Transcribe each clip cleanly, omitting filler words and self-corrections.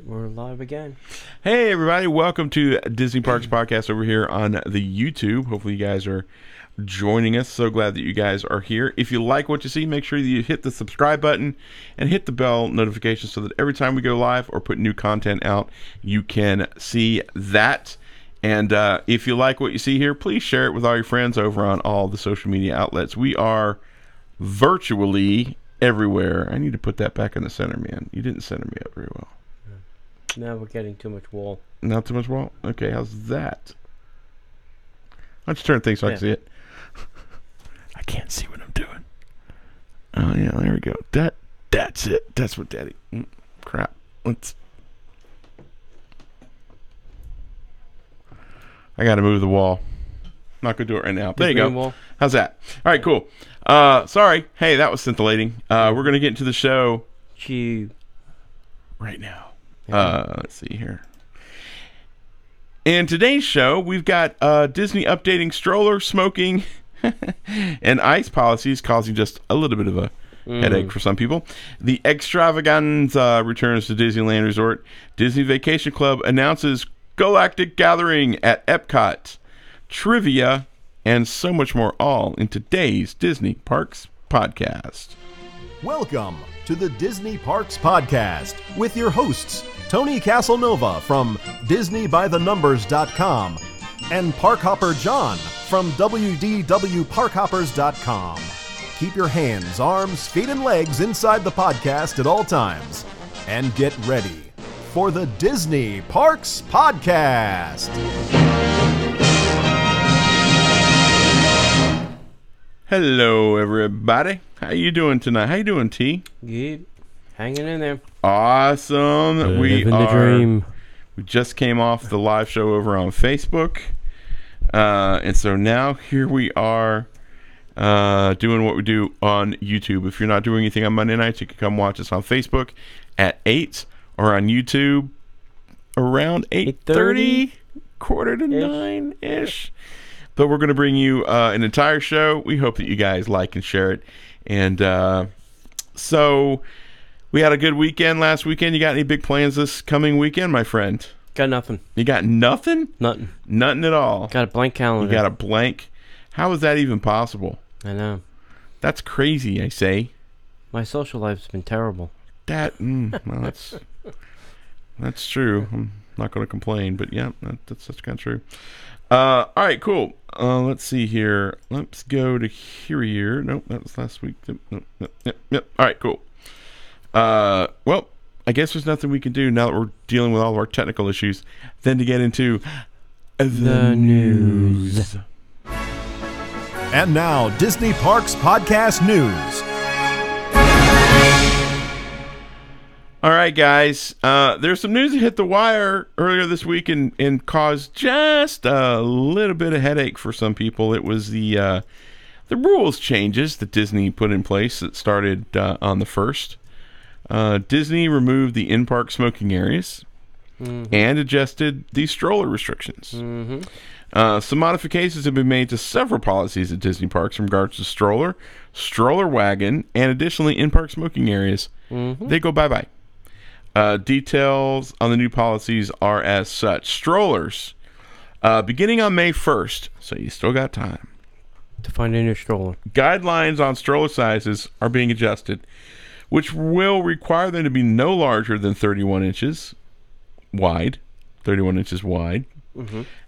We're live again. Hey everybody, welcome to Disney Parks Podcast over here on the YouTube. Hopefully you guys are joining us. So glad that you guys are here. If you like what you see, make sure that you hit the subscribe button and hit the bell notification so that every time we go live or put new content out, you can see that. And if you like what you see here, please share it with all your friends over on all the social media outlets. We are virtually everywhere. I need to put that back in the center, man. You didn't center me up very well. Now we're getting too much wall. Not too much wall? Okay, how's that? Why don't you turn things so I can see it? I can't see what I'm doing. Oh, yeah, there we go. That's it. That's what Daddy... crap. I got to move the wall. Not going to do it right now. There you go. Wall. How's that? All right, cool. Sorry. Hey, that was scintillating. We're going to get into the show... right now. Let's see here. In today's show, we've got Disney updating stroller, smoking, and ice policies causing just a little bit of a headache for some people. The extravaganza returns to Disneyland Resort. Disney Vacation Club announces Galactic Gathering at Epcot. Trivia, and so much more, all in today's Disney Parks Podcast. Welcome to the Disney Parks Podcast with your hosts, Tony Casanova from DisneyByTheNumbers.com and Parkhopper John from WDWParkhoppers.com. Keep your hands, arms, feet, and legs inside the podcast at all times. And get ready for the Disney Parks Podcast. Hello, everybody. How you doing tonight? How you doing, T? Good. Hanging in there. Awesome. Living the dream. We just came off the live show over on Facebook. And so now here we are doing what we do on YouTube. If you're not doing anything on Monday nights, you can come watch us on Facebook at 8 or on YouTube around 8:30, quarter to 9-ish. But we're going to bring you an entire show. We hope that you guys like and share it. And so we had a good weekend last weekend. You got any big plans this coming weekend, my friend? Got nothing. You got nothing? Nothing. Nothing at all. Got a blank calendar. You got a blank? How is that even possible? I know. That's crazy, I say. My social life's been terrible. Well, that's true. I'm not going to complain, but yeah, that's kind of true. All right, cool. Let's see here. Let's go to here. Nope, that was last week. Yep. All right, cool. Well, I guess there's nothing we can do now that we're dealing with all of our technical issues than to get into the news. And now, Disney Parks Podcast News. All right, guys. There's some news that hit the wire earlier this week and caused just a little bit of headache for some people. It was the rules changes that Disney put in place that started on the 1st. Disney removed the in-park smoking areas and adjusted the stroller restrictions. Some modifications have been made to several policies at Disney parks in regards to stroller wagon, and additionally in-park smoking areas. They go bye-bye. Details on the new policies are as such. Strollers, beginning on May 1st, so you still got time to find a new stroller. Guidelines on stroller sizes are being adjusted, which will require them to be no larger than 31 inches wide,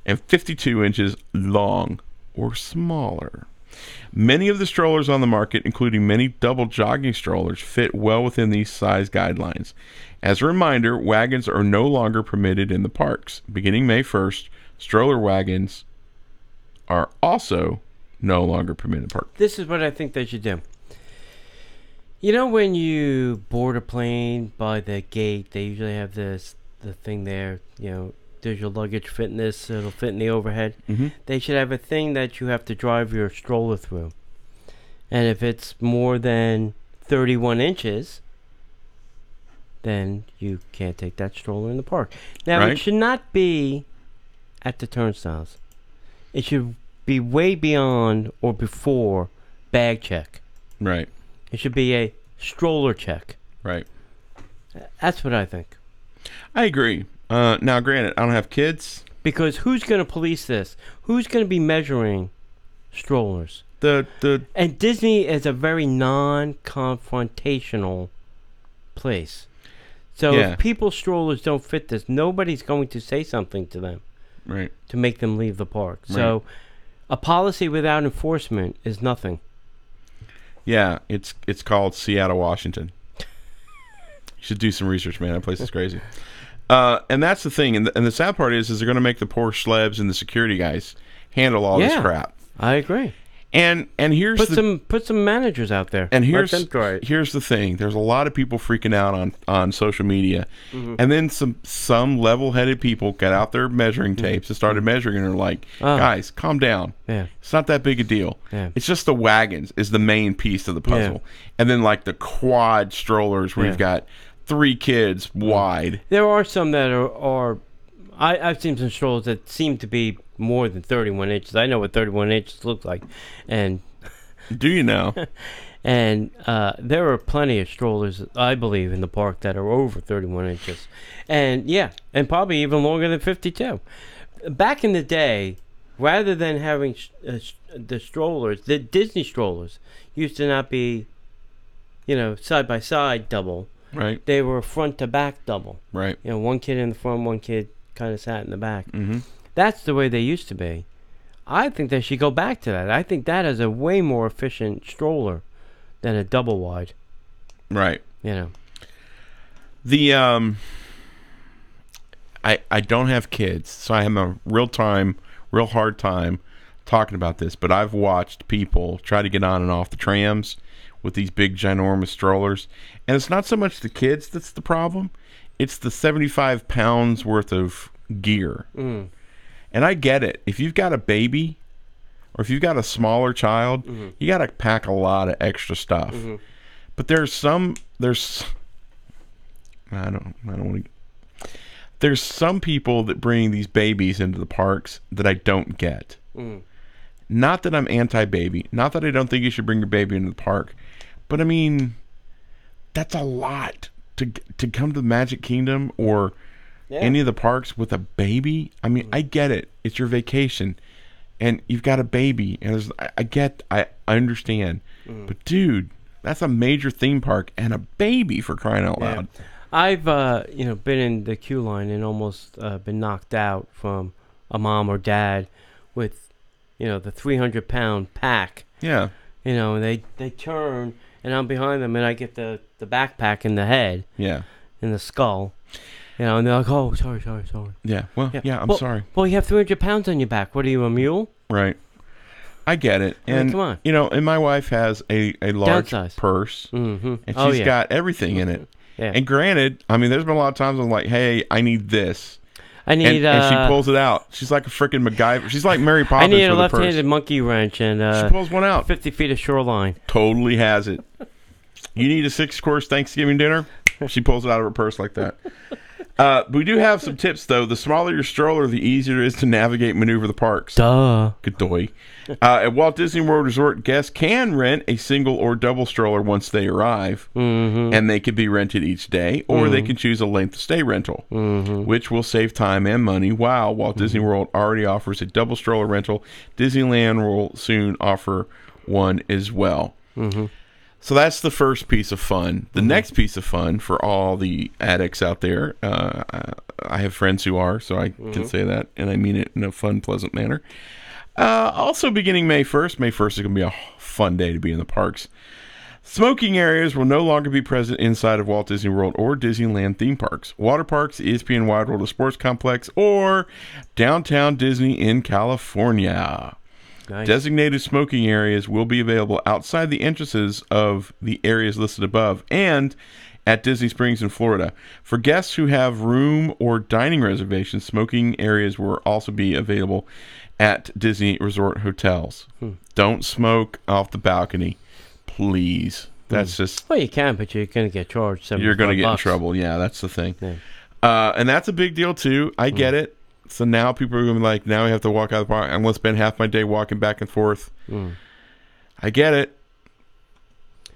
and 52 inches long or smaller. Many of the strollers on the market, including many double jogging strollers, fit well within these size guidelines. As a reminder, wagons are no longer permitted in the parks. Beginning May 1st, stroller wagons are also no longer permitted in the park. This is what I think they should do. You know, when you board a plane by the gate, they usually have the thing there, does your luggage fit in this? It'll fit in the overhead. They should have a thing that you have to drive your stroller through. And if it's more than 31 inches, then you can't take that stroller in the park. Now, It should not be at the turnstiles. It should be way beyond or before bag check. Right. It should be a stroller check. Right. That's what I think. I agree. Now, granted, I don't have kids. Because who's going to police this? Who's going to be measuring strollers? And Disney is a very non-confrontational place. So if people's strollers don't fit this, nobody's going to say something to them. Right. To make them leave the park. So a policy without enforcement is nothing. Yeah, it's called Seattle, Washington. You should do some research, man. That place is crazy. And that's the thing. And the sad part is they're going to make the poor schlebs and the security guys handle all this crap. I agree. And here's put some managers out there. And here's the thing. There's a lot of people freaking out on social media, and then some level-headed people got out their measuring tapes and started measuring, and they're like, "Guys, calm down. Yeah. It's not that big a deal. Yeah. It's just the wagons is the main piece of the puzzle, and then like the quad strollers where you've got 3 kids wide. There are some that are I've seen some strollers that seem to be more than 31 inches. I know what 31 inches look like. And do you know? And there are plenty of strollers, I believe, in the park that are over 31 inches. And and probably even longer than 52. Back in the day, rather than having the strollers, the Disney strollers used to not be, side by side double. Right. They were front to back double. Right. One kid in the front, one kid kind of sat in the back. Mm-hmm. That's the way they used to be. I think they should go back to that. I think that is a way more efficient stroller than a double wide. Right. The I don't have kids, so I have a real hard time talking about this, but I've watched people try to get on and off the trams with these big ginormous strollers, and it's not so much the kids that's the problem, it's the 75 pounds worth of gear. And I get it. If you've got a baby or if you've got a smaller child, you got to pack a lot of extra stuff. But there's some people that bring these babies into the parks that I don't get. Not that I'm anti-baby, not that I don't think you should bring your baby into the park, but I mean, that's a lot to come to the Magic Kingdom or any of the parks with a baby. I mean, I get it. It's your vacation, and you've got a baby, and I understand. But dude, that's a major theme park and a baby, for crying out loud. I've been in the queue line and almost been knocked out from a mom or dad with the 300-pound pack. Yeah. And they turn, and I'm behind them, and I get the backpack in the head. Yeah. In the skull. And they're like, "Oh, sorry." Yeah. Well, I'm sorry. Well, you have 300 pounds on your back. What are you, a mule? Right. I get it. And come on. And my wife has a large Downsize. Purse, and she's got everything in it. Yeah. And granted, I mean, there's been a lot of times I'm like, "Hey, I need this." I need. And she pulls it out. She's like a freaking MacGyver. She's like Mary Poppins. I need a with purse. left-handed monkey wrench, and she pulls one out. 50 feet of shoreline. Totally has it. You need a 6-course Thanksgiving dinner? She pulls it out of her purse like that. We do have some tips, though. The smaller your stroller, the easier it is to navigate and maneuver the parks. Duh. Good doy. At Walt Disney World Resort, guests can rent a single or double stroller once they arrive, and they can be rented each day, or they can choose a length of stay rental, which will save time and money. While Walt Disney World already offers a double stroller rental, Disneyland will soon offer one as well. So that's the first piece of fun. The next piece of fun for all the addicts out there, I have friends who are, so I can say that, and I mean it in a fun, pleasant manner. Also beginning May 1st is going to be a fun day to be in the parks. Smoking areas will no longer be present inside of Walt Disney World or Disneyland theme parks, water parks, ESPN Wide World of Sports Complex, or Downtown Disney in California. Nice. Designated smoking areas will be available outside the entrances of the areas listed above and at Disney Springs in Florida. For guests who have room or dining reservations, smoking areas will also be available at Disney Resort hotels. Don't smoke off the balcony, please. That's just... Well, you can, but you're going to get charged. You're going to get in trouble. Yeah, that's the thing. Yeah. And that's a big deal, too. I get it. So now people are going to be like, now I have to walk out of the park. I'm going to spend half my day walking back and forth. I get it.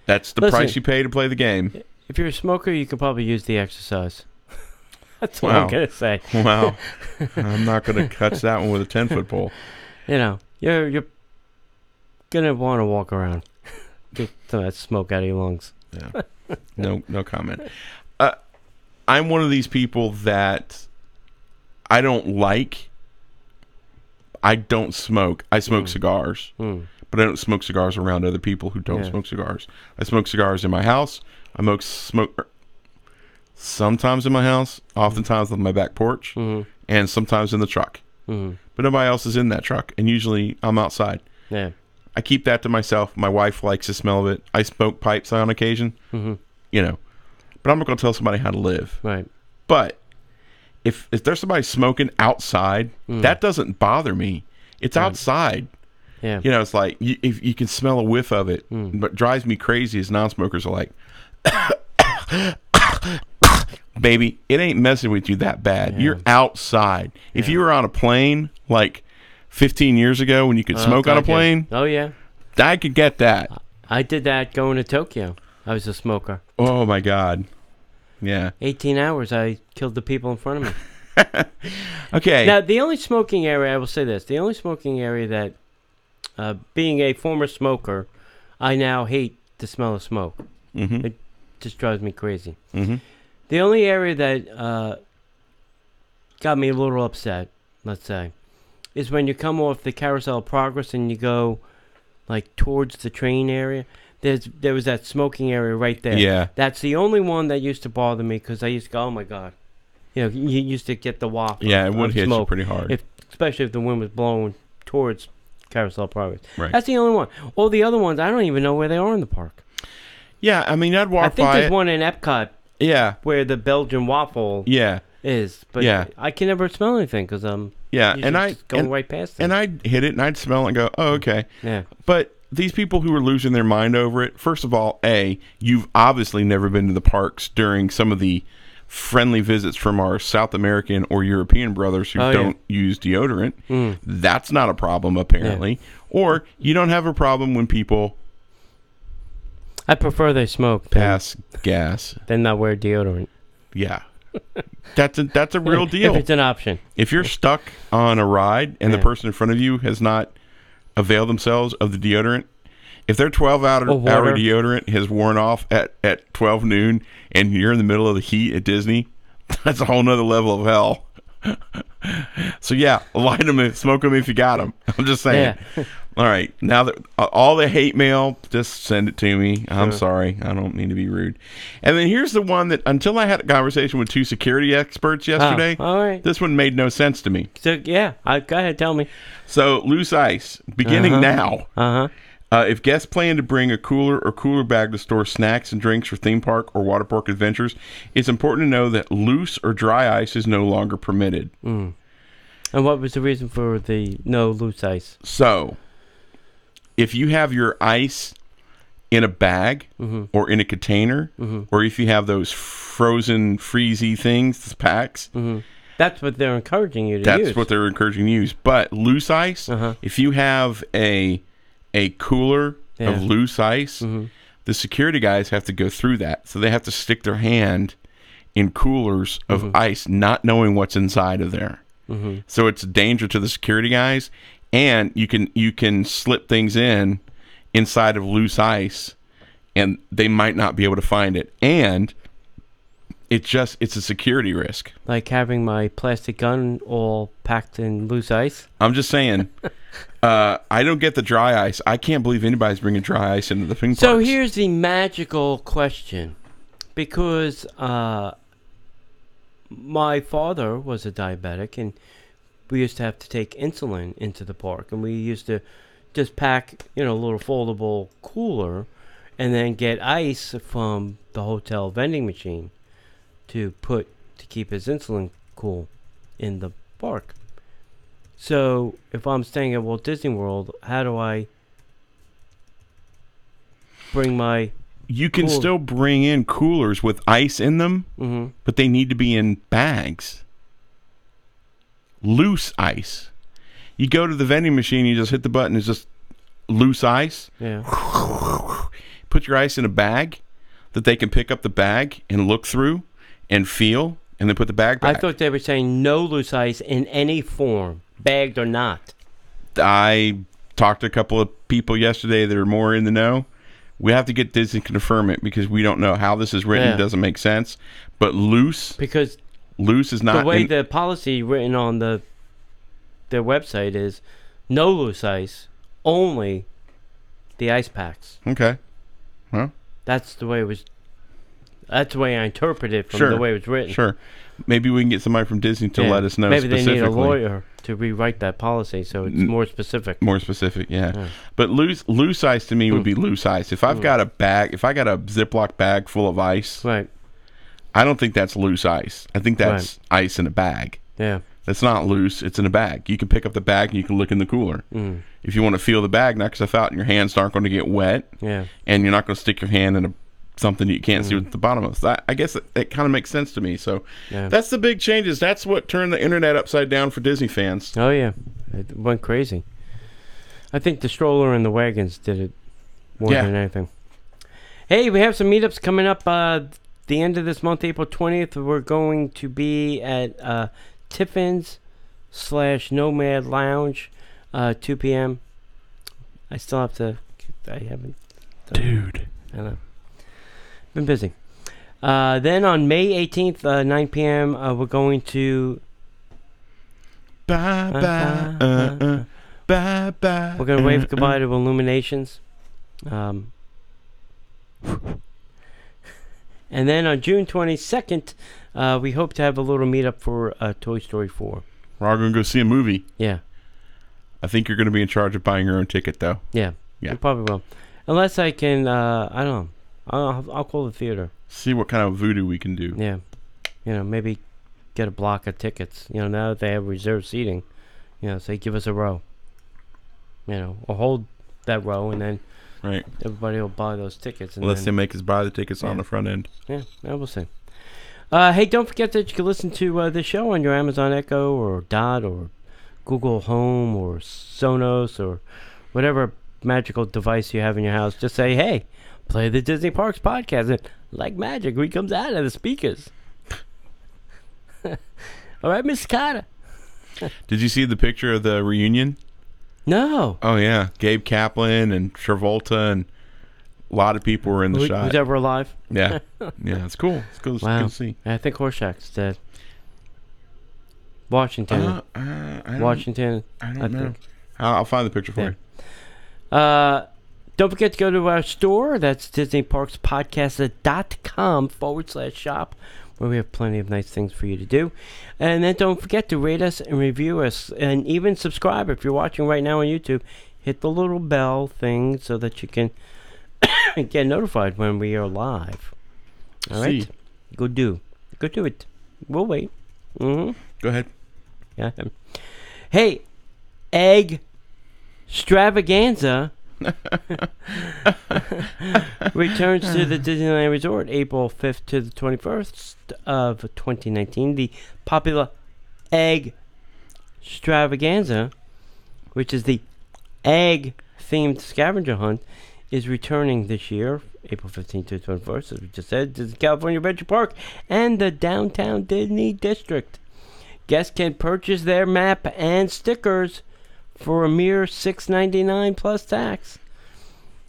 That's the price you pay to play the game. If you're a smoker, you can probably use the exercise. That's all I'm gonna say. Wow. I'm not gonna catch that one with a 10-foot pole. You're gonna want to walk around, get some of that smoke out of your lungs. Yeah. No comment. I'm one of these people that I don't like. I don't smoke. I smoke cigars, but I don't smoke cigars around other people who don't smoke cigars. I smoke cigars in my house. I smoke sometimes in my house, oftentimes on my back porch, and sometimes in the truck. But nobody else is in that truck, and usually I'm outside. Yeah. I keep that to myself. My wife likes the smell of it. I smoke pipes on occasion, but I'm not going to tell somebody how to live. Right. But if there's somebody smoking outside, that doesn't bother me. It's outside. Yeah. It's like if you can smell a whiff of it. What drives me crazy is non-smokers are like, baby, it ain't messing with you that bad. Yeah. You're outside. Yeah. If you were on a plane like 15 years ago when you could smoke on a plane, I could get that. I did that going to Tokyo. I was a smoker. Oh my God. Yeah. 18 hours, I killed the people in front of me. Okay. Now, the only smoking area, I will say this, the only smoking area that, being a former smoker, I now hate the smell of smoke. It just drives me crazy. The only area that got me a little upset, let's say, is when you come off the Carousel of Progress and you go like towards the train area. There was that smoking area right there. Yeah. That's the only one that used to bother me because I used to go, oh my God. You used to get the waft. Yeah, it would hit you pretty hard. Especially if the wind was blowing towards Carousel of Progress. Right. That's the only one. All the other ones, I don't even know where they are in the park. Yeah, I mean, I'd walk by I think there's one in Epcot. Yeah. Where the Belgian waffle is. But I can never smell anything because I'm going right past it. And I'd hit it and I'd smell it and go, oh, okay. Yeah. But these people who are losing their mind over it, first of all, you've obviously never been to the parks during some of the friendly visits from our South American or European brothers who don't use deodorant. That's not a problem, apparently. Yeah. Or you don't have a problem when people... I prefer they smoke. Pass gas. Than not wear deodorant. Yeah. That's a real deal. If it's an option. If you're stuck on a ride and the person in front of you has not avail themselves of the deodorant, if their 12-hour deodorant has worn off at 12 noon and you're in the middle of the heat at Disney, that's a whole nother level of hell. So light them and smoke them if you got them. I'm just saying. Yeah. All right, now that all the hate mail, just send it to me. I'm sorry, I don't mean to be rude. And then here's the one that until I had a conversation with two security experts yesterday, this one made no sense to me. So go ahead, tell me. So loose ice, beginning now. If guests plan to bring a cooler or cooler bag to store snacks and drinks for theme park or water park adventures, it's important to know that loose or dry ice is no longer permitted. And what was the reason for the no loose ice? So, if you have your ice in a bag or in a container, or if you have those frozen, freezy things, packs, that's what they're encouraging you to use. That's what they're encouraging you to use. But loose ice, if you have a cooler of loose ice, the security guys have to go through that. So they have to stick their hand in coolers of ice, not knowing what's inside of there. So it's a danger to the security guys, and you can slip things inside of loose ice, and they might not be able to find it. And it's a security risk. Like having my plastic gun all packed in loose ice? I'm just saying. I don't get the dry ice. I can't believe anybody's bringing dry ice into the theme parks. So here's the magical question. Because my father was a diabetic, and we used to have to take insulin into the park. And we used to just pack, a little foldable cooler and then get ice from the hotel vending machine to keep his insulin cool in the park. So if I'm staying at Walt Disney World, how do I bring my... You can still bring in coolers with ice in them, but they need to be in bags. Loose ice. You go to the vending machine, you just hit the button, it's just loose ice. Yeah. Put your ice in a bag that they can pick up the bag and look through and feel and then put the bag back. I thought they were saying no loose ice in any form, bagged or not. I talked to a couple of people yesterday that are more in the know. We have to get Disney to confirm it because we don't know how this is written. Yeah. It doesn't make sense. But loose Because is not the way the policy written on their website is no loose ice, only the ice packs. Okay. Well, That's the way it was. That's the way I interpret it from Sure. the way it was written. sure. Maybe we can get somebody from Disney to Yeah. let us know Maybe specifically. they need a lawyer to rewrite that policy so it's more specific. More specific, yeah. Yeah. But loose ice to me would be loose ice. If I've got a bag, if I got a Ziploc bag full of ice, Right. I don't think that's loose ice. I think that's ice in a bag. Yeah. That's not loose. It's in a bag. You can pick up the bag and you can look in the cooler. Mm. If you want to feel the bag, knock stuff out, and your hands aren't going to get wet, Yeah. and you're not going to stick your hand in something that you can't see at the bottom of. So I guess it kind of makes sense to me. So Yeah. that's the big changes. That's what turned the internet upside down for Disney fans. Oh yeah. It went crazy. I think the stroller and the wagons did it more Yeah. than anything. Hey, we have some meetups coming up. The end of this month, April 20th, we're going to be at Tiffin's / Nomad Lounge, 2 p.m. I still have to. I haven't. Dude. I know. Been busy. Then on May 18th, 9 p.m., we're going to. Bye bye. Bye bye. We're going to wave goodbye to Illuminations. And then on June 22nd, we hope to have a little meetup for Toy Story 4. We're all going to go see a movie. Yeah. I think you're going to be in charge of buying your own ticket, though. Yeah. Yeah. You probably will. Unless I can, I don't know. I'll call the theater. See what kind of voodoo we can do. Yeah. Maybe get a block of tickets. Now that they have reserved seating, say give us a row. Or hold that row and then Right. everybody will buy those tickets. And Unless they then, make us buy the tickets on the front end. yeah, we'll see. Hey, don't forget that you can listen to the show on your Amazon Echo or Dot or Google Home or Sonos or whatever magical device you have in your house. Just say, hey, play the Disney Parks podcast. And like magic, it comes out of the speakers. All right, Miss Carter. Did you see the picture of the reunion? No. Oh, yeah. Gabe Kaplan and Travolta and a lot of people were in the shot. Who's ever alive? Yeah. Yeah, it's cool. It's cool, Wow. good to see. I think Horseshack's dead. Washington. Washington. I don't know. I'll find the picture for Yeah. you. Don't forget to go to our store. That's DisneyParksPodcast.com/shop, where we have plenty of nice things for you to do. And then don't forget to rate us and review us, and even subscribe if you're watching right now on YouTube. Hit the little bell thing so that you can get notified when we are live. All right? See. Go do it. We'll wait. Mm-hmm. Go ahead. Yeah. Hey, egg extravaganza returns to the Disneyland Resort April 5th to the 21st of 2019. The popular egg extravaganza, which is the egg-themed scavenger hunt, is returning this year, April 15th to the 21st, as we just said, to the California Adventure Park and the Downtown Disney District. Guests can purchase their map and stickers for a mere $6.99 plus tax.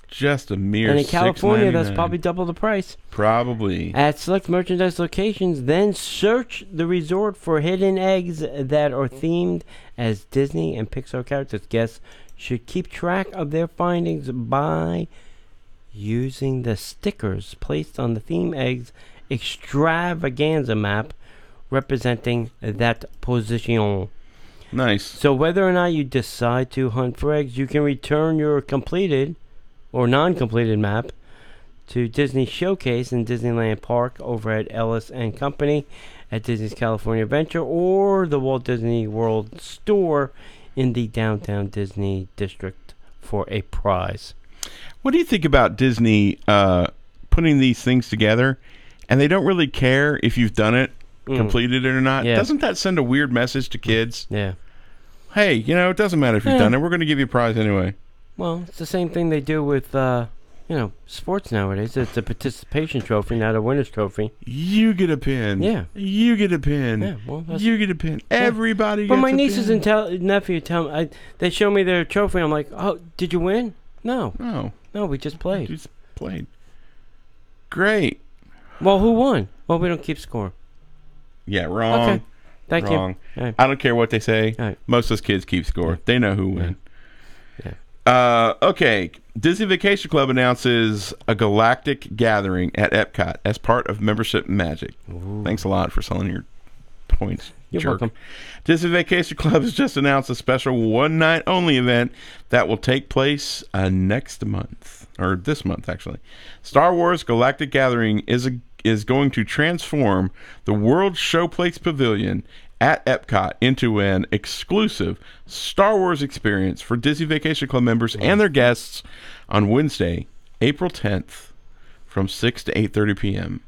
Just a mere And in California, that's $6.99. probably double the price. Probably. At select merchandise locations, then search the resort for hidden eggs that are themed as Disney and Pixar characters. Guests should keep track of their findings by using the stickers placed on the theme eggs extravaganza map representing that position. Nice. So whether or not you decide to hunt for eggs, you can return your completed or non-completed map to Disney Showcase in Disneyland Park over at Ellis and Company at Disney's California Adventure or the Walt Disney World store in the Downtown Disney District for a prize. What do you think about Disney putting these things together and they don't really care if you've done it, completed it or not? Yeah. Doesn't that send a weird message to kids? Yeah. Hey, it doesn't matter if you've done it. We're going to give you a prize anyway. Well, it's the same thing they do with, sports nowadays. It's a participation trophy, not a winner's trophy. You get a pin. Yeah. You get a pin. Yeah, well, you get a pin. Everybody But gets my a nieces pin. and nephew tell me, they show me their trophy. I'm like, oh, did you win? No, we just played. Just played. Great. Well, who won? Well, we don't keep score. Yeah, wrong. Okay. Thank Wrong. you. All right. I don't care what they say. All right. Most of those kids keep score. They know who win. Yeah. Okay. Disney Vacation Club announces a galactic gathering at Epcot as part of membership magic. Ooh. Thanks a lot for selling your points. You're jerk. welcome. Disney Vacation Club has just announced a special one-night only event that will take place next month, or this month actually. Star Wars Galactic Gathering is going to transform the World Showplace Pavilion at Epcot into an exclusive Star Wars experience for Disney Vacation Club members and their guests on Wednesday, April 10th from 6 to 8:30 p.m.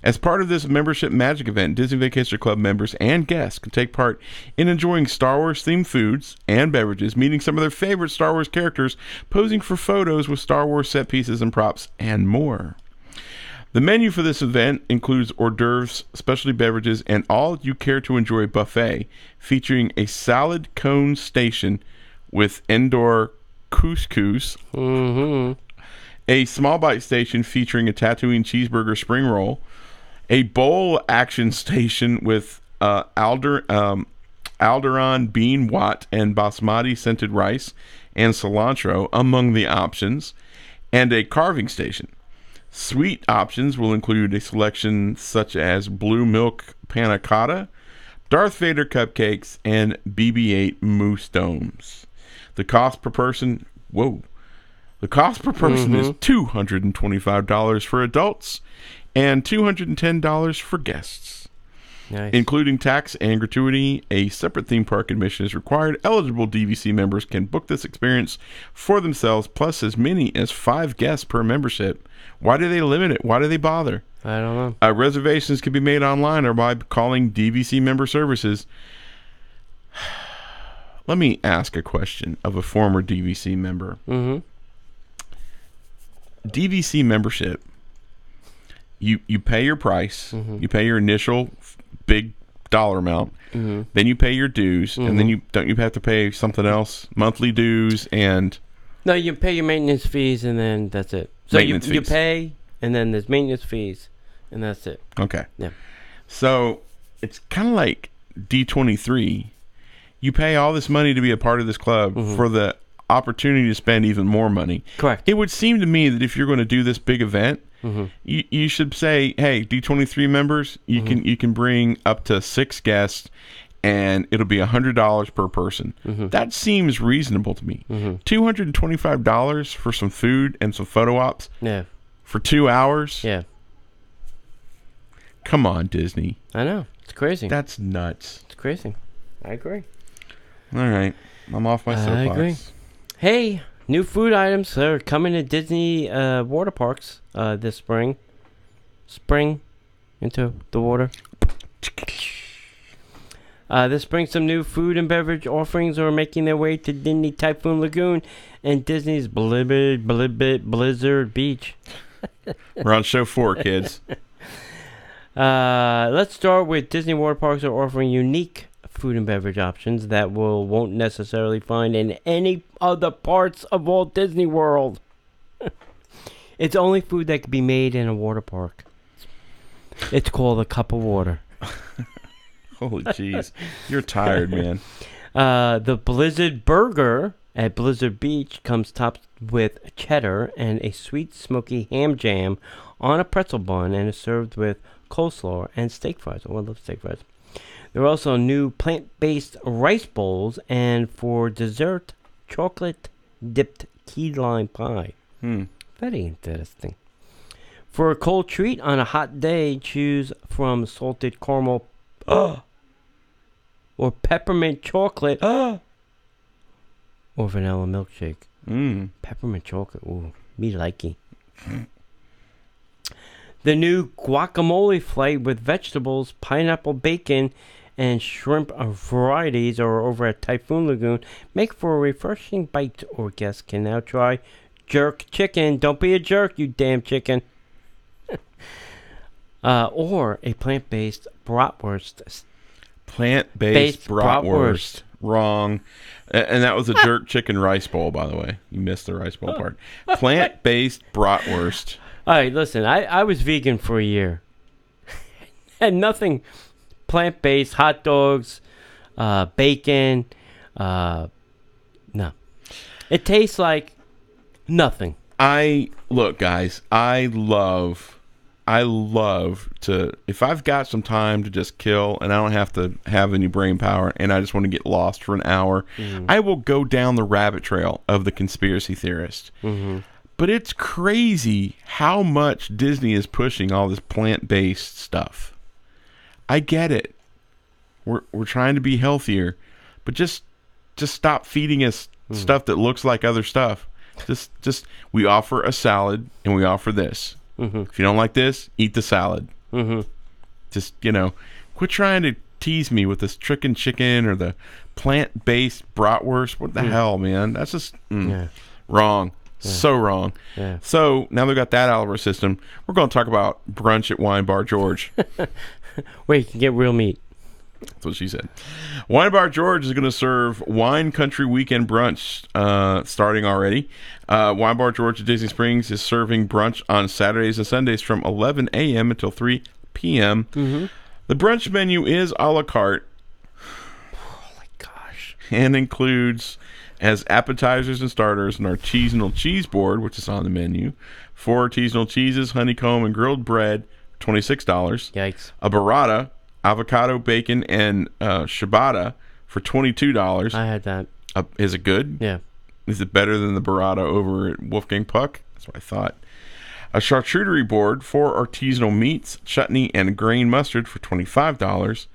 As part of this membership magic event, Disney Vacation Club members and guests can take part in enjoying Star Wars themed foods and beverages, meeting some of their favorite Star Wars characters, posing for photos with Star Wars set pieces and props, and more. The menu for this event includes hors d'oeuvres, specialty beverages, and all you care to enjoy buffet, featuring a salad cone station with indoor couscous, a small bite station featuring a Tatooine cheeseburger spring roll, a bowl action station with Alderon bean wat and basmati scented rice and cilantro among the options, and a carving station. Sweet options will include a selection such as blue milk panna cotta, Darth Vader cupcakes, and BB-8 mousse domes. The cost per person, is $225 for adults and $210 for guests. Nice. Including tax and gratuity, a separate theme park admission is required. Eligible DVC members can book this experience for themselves, plus as many as 5 guests per membership. Why do they limit it? Why do they bother? I don't know. Reservations can be made online or by calling DVC member services. Let me ask a question of a former DVC member. Mm-hmm. DVC membership, you pay your price, you pay your initial big dollar amount, then you pay your dues, and then you have to pay something else, monthly dues, and No, you pay your maintenance fees, and then that's it. So you Maintenance fees. pay, and then there's maintenance fees, and that's it. okay. Yeah. So it's kind of like D23. You pay all this money to be a part of this club for the opportunity to spend even more money. Correct. It would seem to me that if you're going to do this big event, you should say, hey, D23 members, you can bring up to 6 guests, and it'll be $100 per person. That seems reasonable to me. $225 for some food and some photo ops Yeah. for 2 hours? Yeah. Come on, Disney. I know. It's crazy. That's nuts. It's crazy. I agree. All right. I'm off my soapbox. I agree. Hey, new food items are coming to Disney water parks this spring. Spring into the water. This spring, some new food and beverage offerings are making their way to Disney Typhoon Lagoon and Disney's Blizzard Beach. We're on show 4, kids. Let's start with Disney water parks are offering unique food and beverage options that won't necessarily find in any other parts of Walt Disney World. It's only food that can be made in a water park. It's called a cup of water. Holy jeez. You're tired, man. The Blizzard Burger at Blizzard Beach comes topped with cheddar and a sweet smoky ham jam on a pretzel bun and is served with coleslaw and steak fries. Oh, I love steak fries. There are also new plant-based rice bowls and for dessert, chocolate-dipped key lime pie. Very interesting. For a cold treat on a hot day, choose from salted caramel or peppermint chocolate or vanilla milkshake. Peppermint chocolate. Ooh, me likey. The new guacamole flight with vegetables, pineapple bacon, and shrimp varieties are over at Typhoon Lagoon. Make for a refreshing bite, or guests can now try jerk chicken. Don't be a jerk, you damn chicken. Or a plant-based bratwurst. Plant-based bratwurst. Wrong. And that was a jerk chicken rice bowl, by the way. You missed the rice bowl part. Plant-based bratwurst. All right, listen. I was vegan for a year. And nothing plant-based, hot dogs, bacon, no. It tastes like nothing. Look, guys, I love to, if I've got some time to just kill and I don't have to have any brain power and I just want to get lost for an hour, I will go down the rabbit trail of the conspiracy theorist. But it's crazy how much Disney is pushing all this plant-based stuff. I get it. We're trying to be healthier, but just stop feeding us stuff that looks like other stuff. Just we offer a salad and we offer this. If you don't like this, eat the salad. Just, quit trying to tease me with this chicken or the plant-based bratwurst. What the hell, man? That's just wrong. Yeah. So wrong. Yeah. So now they've got that out of our system. We're going to talk about brunch at Wine Bar George. Where you can get real meat. That's what she said. Wine Bar George is going to serve Wine Country Weekend Brunch starting already. Wine Bar George at Disney Springs is serving brunch on Saturdays and Sundays from 11 a.m. until 3 p.m. The brunch menu is a la carte. Oh, my gosh. And includes, as appetizers and starters, an artisanal cheese board, which is on the menu. 4 artisanal cheeses, honeycomb, and grilled bread, $26. Yikes. A burrata, avocado, bacon, and ciabatta for $22. I had that. Is it good? Yeah. Is it better than the burrata over at Wolfgang Puck? That's what I thought. A charcuterie board, 4 artisanal meats, chutney, and grain mustard for $25.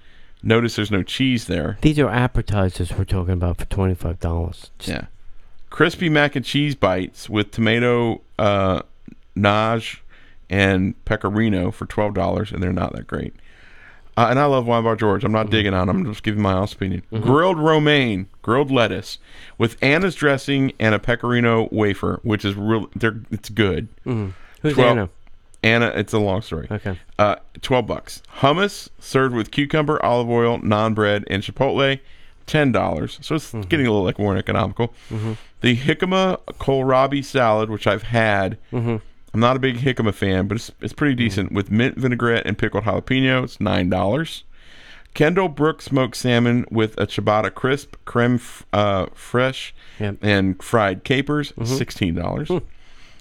Notice there's no cheese there. These are appetizers we're talking about for $25. Yeah. Crispy mac and cheese bites with tomato nage and pecorino for $12, and they're not that great. And I love Wine Bar George. I'm not digging on them. I'm just giving my honest opinion. Grilled romaine, grilled lettuce, with Anna's dressing and a pecorino wafer, which is real. It's good. Who's Anna? Anna, it's a long story. Okay. $12. Hummus served with cucumber, olive oil, naan bread, and chipotle, $10. So it's getting a little like more economical. The jicama kohlrabi salad, which I've had. I'm not a big jicama fan, but it's pretty decent. With mint vinaigrette and pickled jalapeno, it's $9. Kendall Brook smoked salmon with a ciabatta crisp, creme fraiche, and fried capers, $16.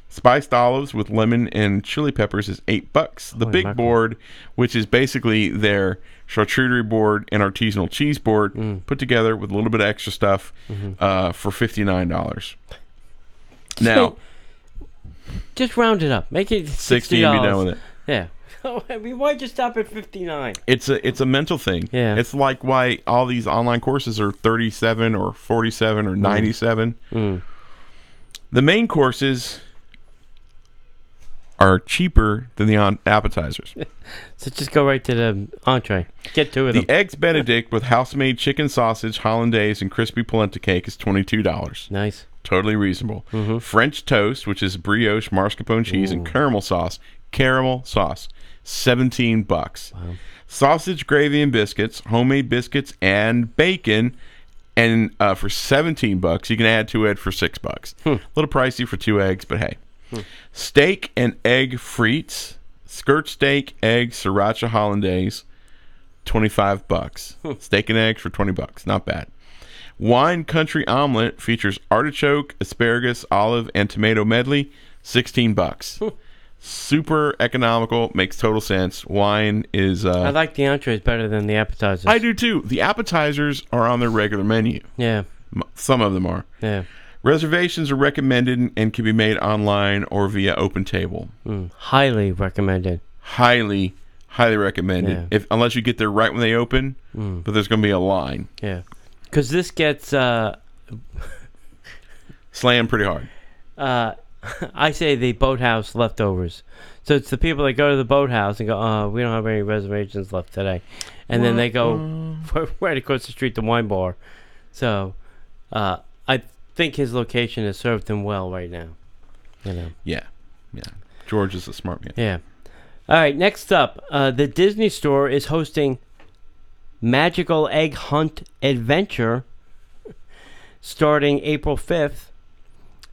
Spiced olives with lemon and chili peppers is $8. The big board, which is basically their charcuterie board and artisanal cheese board, put together with a little bit of extra stuff for $59. Now, just round it up. Make it $60. 60 and be done with it. Yeah. I mean, why'd you stop at 59? It's a mental thing. Yeah. It's like why all these online courses are 37 or 47 or 97. The main courses are cheaper than the appetizers. So just go right to the entree. Get to it. The Eggs Benedict with house-made chicken sausage, hollandaise, and crispy polenta cake is $22. Nice. Totally reasonable. French toast, which is brioche, mascarpone cheese, and caramel sauce, $17. Wow. Sausage, gravy, and biscuits, homemade biscuits, and bacon, and for $17, you can add 2 eggs for $6. A little pricey for 2 eggs, but hey. Steak and egg frites, skirt steak, egg, sriracha hollandaise, $25. Steak and eggs for $20. Not bad. Wine Country Omelet features artichoke, asparagus, olive, and tomato medley, $16. Super economical, makes total sense. Wine is... I like the entrees better than the appetizers. I do too. The appetizers are on their regular menu. Yeah. Some of them are. Yeah. Reservations are recommended and can be made online or via Open Table. Highly recommended. Highly recommended. Yeah. Unless you get there right when they open, but there's going to be a line. Yeah. Because this gets... slammed pretty hard. I say the boathouse leftovers. So it's the people that go to the boathouse and go, oh, we don't have any reservations left today. And then they go right across the street to Wine Bar. So I think his location has served him well right now. You know. Yeah. George is a smart man. Yeah. All right, next up, the Disney Store is hosting Magical Egg Hunt Adventure starting April 5th.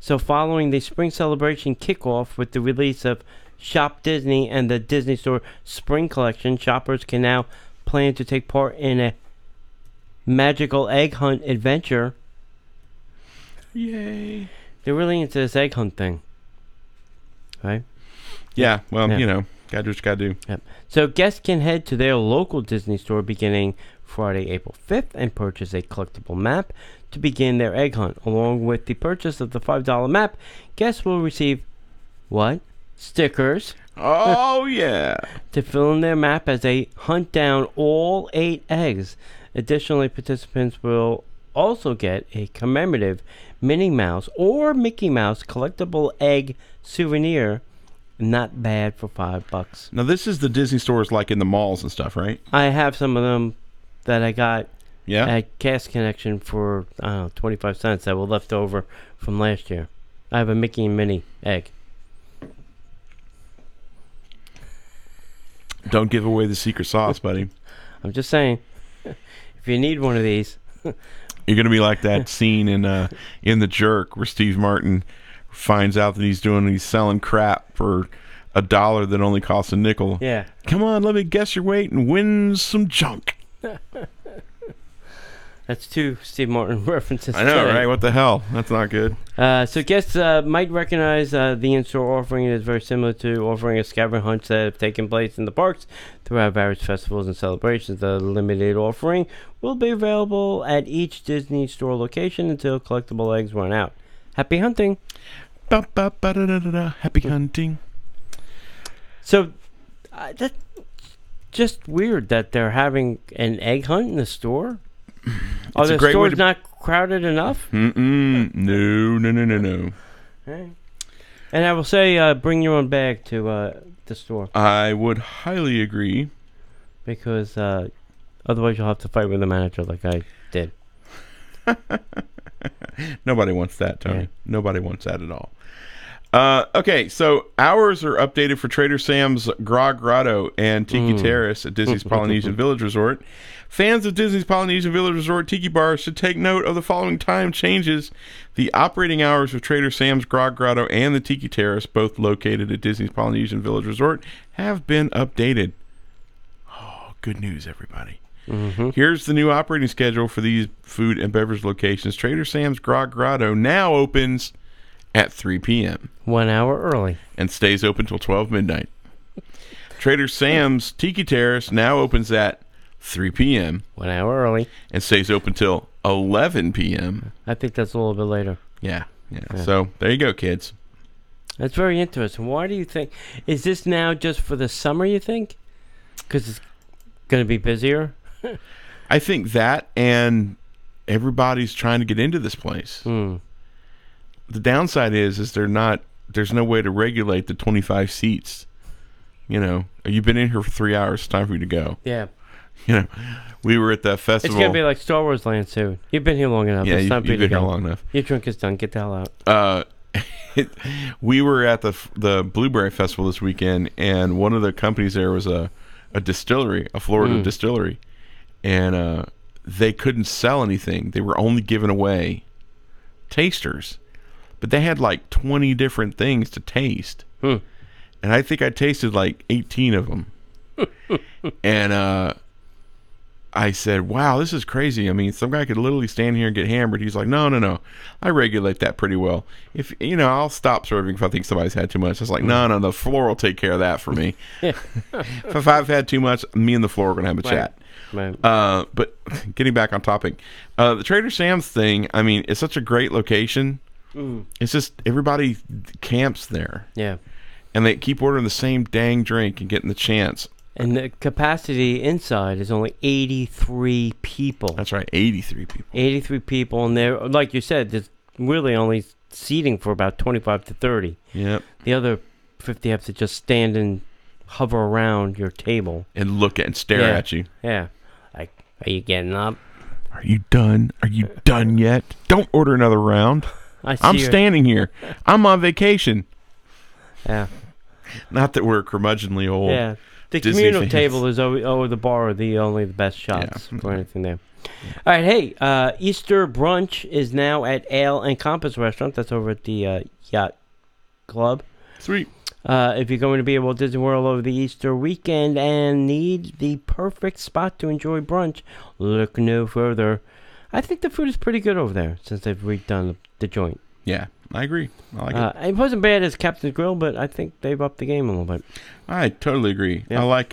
So following the spring celebration kickoff with the release of Shop Disney and the Disney Store Spring Collection, shoppers can now plan to take part in a Magical Egg Hunt Adventure. Yay. They're really into this egg hunt thing. Right? Yeah, well, Yeah. you know, gotta do what you gotta do. Yep. So guests can head to their local Disney store beginning Friday, April 5th and purchase a collectible map to begin their egg hunt. Along with the purchase of the $5 map, guests will receive, what? Stickers Oh, yeah. to fill in their map as they hunt down all 8 eggs. Additionally, participants will also get a commemorative Minnie Mouse or Mickey Mouse collectible egg souvenir. Not bad for $5. Now, this is the Disney stores like in the malls and stuff, right? I have some of them that I got Yeah. at Gas Connection for, I don't know, 25 cents that were left over from last year. I have a Mickey and Minnie egg. Don't give away the secret sauce, buddy. I'm just saying, if you need one of these, You're gonna be like that scene in The Jerk where Steve Martin finds out that he's selling crap for $1 that only costs a nickel. yeah. Come on, let me guess your weight and win some junk. That's 2 Steve Martin references. I know, today. right? What the hell? That's not good. So guests might recognize the in-store offering is very similar to offering of scavenger hunts that have taken place in the parks throughout various festivals and celebrations. The limited offering will be available at each Disney Store location until collectible eggs run out. Happy hunting! Ba-ba-ba-da-da-da-da. Happy hunting. So that's just weird that they're having an egg hunt in the store. Are It's a the great way stores to- not crowded enough? No. Right. And I will say, bring your own bag to the store I would highly agree. because otherwise you'll have to fight with the manager like I did. Nobody wants that, Tony. Yeah. Nobody wants that at all. Okay, so hours are updated for Trader Sam's Grog Grotto and Tiki Terrace at Disney's Polynesian Village Resort. Fans of Disney's Polynesian Village Resort Tiki Bar should take note of the following time changes. The operating hours of Trader Sam's Grog Grotto and the Tiki Terrace, both located at Disney's Polynesian Village Resort, have been updated. Oh, good news, everybody. Here's the new operating schedule for these food and beverage locations. Trader Sam's Grog Grotto now opens at 3 p.m. 1 hour early. and stays open till 12 midnight. Trader Sam's Tiki Terrace now opens at 3 p.m. 1 hour early. and stays open till 11 p.m. I think that's a little bit later. Yeah. So there you go, kids. That's very interesting. Why do you think? Is this now just for the summer, you think? Because it's going to be busier? I think that, and everybody's trying to get into this place. Hmm. The downside is there's no way to regulate the 25 seats. You know, you've been in here for 3 hours. It's time for you to go. Yeah. You know, we were at that It's festival. going to be like Star Wars Land soon. You've been here long enough. Yeah, It's time for you you've to been here go. long enough. Your drink is done. Get the hell out. We were at the Blueberry Festival this weekend, and one of the companies there was a distillery, a Florida distillery, and they couldn't sell anything. They were only giving away tasters, but they had like 20 different things to taste, and I think I tasted like 18 of them. And I said, wow, this is crazy. I mean, some guy could literally stand here and get hammered. He's like, no. I regulate that pretty well. If, I'll stop serving if I think somebody's had too much. I was like, no, the floor will take care of that for me. If I've had too much, me and the floor are going to have a chat. Right. But getting back on topic, the Trader Sam's thing, I mean, it's such a great location. It's just everybody camps there. Yeah. And they keep ordering the same dang drink and getting the chance. And the capacity inside is only 83 people. That's right, 83 people. 83 people, and they're, like you said, there's really only seating for about 25 to 30. Yep. The other 50 have to just stand and hover around your table. And look at and stare Yeah. at you. Yeah. Like, are you getting up? Are you done? Are you done yet? Don't order another round. I see I'm your- standing here. I'm on vacation. Yeah. Not that we're curmudgeonly old. Yeah. The Disney communal fans. table is over the bar are the best shots Yeah. for anything there. All right, hey, Easter brunch is now at Ale and Compass Restaurant. That's over at the Yacht Club. Sweet. If you're going to be at Walt Disney World over the Easter weekend and need the perfect spot to enjoy brunch, look no further. I think the food is pretty good over there since they've redone the joint. Yeah, I agree. I like it. It wasn't bad as Captain's Grill, but I think they've upped the game a little bit. I totally agree. Yeah. I like,